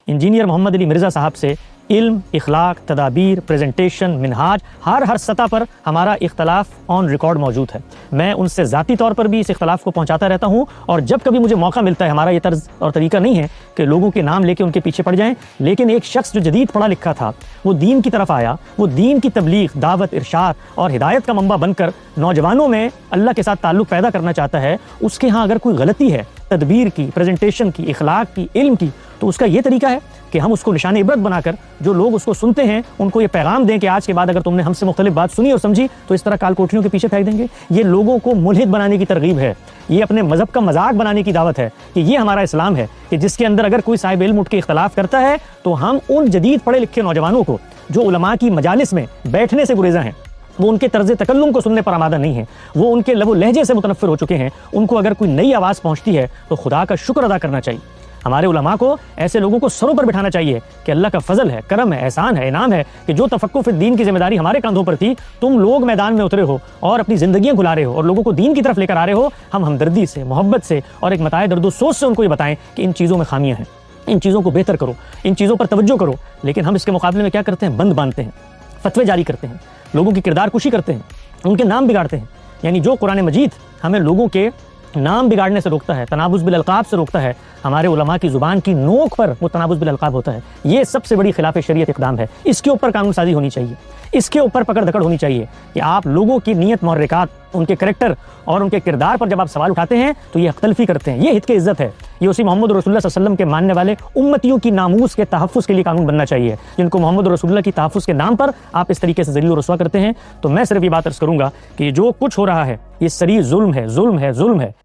Engineer Mohammad Ali Mirza साहब से इल्म, इखलाक, तदाबीर, प्रेजेंटेशन, मिनहाज, हर सतह पर हमारा इख्तलाफ ऑन रिकॉर्ड मौजूद है। मैं उनसे ज़ाती तौर पर भी इस इख्तलाफ को पहुँचाता रहता हूँ, और जब कभी मुझे मौका मिलता है, हमारा ये तर्ज और तरीका नहीं है कि लोगों के नाम लेके उनके पीछे पड़ जाएं, लेकिन एक शख्स जो जदीद पढ़ा लिखा था, वो दीन की तरफ आया, वो दीन की तबलीग, दावत, इरशाद और हिदायत का मंबा बनकर नौजवानों में अल्लाह के साथ ताल्लुक़ पैदा करना चाहता है, उसके यहाँ अगर कोई गलती है तदबीर की, प्रेजेंटेशन की, इखलाक की, इल्म की, तो उसका ये तरीका है कि हम उसको निशान इबरत बनाकर जो लोग उसको सुनते हैं उनको ये पैगाम दें कि आज के बाद अगर तुमने हमसे मुख्तलिफ बात सुनी और समझी तो इस तरह काल कोठरियों के पीछे फेंक देंगे। ये लोगों को मुल्हिद बनाने की तरगीब है, ये अपने मज़हब का मजाक बनाने की दावत है कि ये हमारा इस्लाम है कि जिसके अंदर अगर कोई साहिब इल्म उठ के इख्तलाफ करता है तो हम उन जदीद पढ़े लिखे नौजवानों को जो उलमा की मजालिस में बैठने से गुरेज़ा हैं, वो उनके तर्ज़ तकल्लुम को सुनने पर आमादा नहीं है, वो उनके लब व लहजे से मुतनफ़िर हो चुके हैं, उनको अगर कोई नई आवाज़ पहुँचती है तो खुदा का शुक्र अदा करना चाहिए। हमारे उलमा को ऐसे लोगों को सरों पर बिठाना चाहिए कि अल्लाह का फजल है, करम है, एहसान है, इनाम है कि जो तफक्कुर फिर दीन की जिम्मेदारी हमारे कंधों पर थी, तुम लोग मैदान में उतरे हो और अपनी ज़िंदगियाँ खुला रहे हो और लोगों को दीन की तरफ लेकर आ रहे हो। हम हमदर्दी से, मोहब्बत से और एक मताए दर्द सोच से उनको ये बताएं कि इन चीज़ों में खामियाँ हैं, इन चीज़ों को बेहतर करो, इन चीज़ों पर तवज्जो करो। लेकिन हम इसके मुकाबले में क्या करते हैं? बंद बांधते हैं, फतवे जारी करते हैं, लोगों की किरदार कुशी करते हैं, उनके नाम बिगाड़ते हैं। यानी जो कुरान मजीद हमें लोगों के नाम बिगाड़ने से रोकता है, तनाबुज़ बिल अलक़ाब से रोकता है, हमारे उलमा की ज़ुबान की नोक पर वो तनाबुज़ बिल अलक़ाब होता है। ये सबसे बड़ी खिलाफ शरीयत इक़दाम है। इसके ऊपर कानून साजी होनी चाहिए, इसके ऊपर पकड़ धकड़ होनी चाहिए कि आप लोगों की नीयत, मुहर्रिकात, उनके करैक्टर और उनके किरदार पर जब आप सवाल उठाते हैं तो ये अख्तलफी करते हैं। ये हित की इज़्ज़त है, ये उसी मोहम्मद रसूलुल्लाह सल्लल्लाहु अलैहि वसल्लम के मानने वाले उम्मतियों की नामूस के तहफ़्फ़ुज़ के लिए कानून बनना चाहिए, जिनको मोहम्मद रसूलुल्लाह की तहफ़्फ़ुज़ के नाम पर आप इस तरीके से ज़लील रसवा करते हैं। तो मैं सिर्फ ये बात अर्ज़ करूँगा कि जो कुछ हो रहा है ये सरी जुल्म है, जुल्म है, जुल्म है।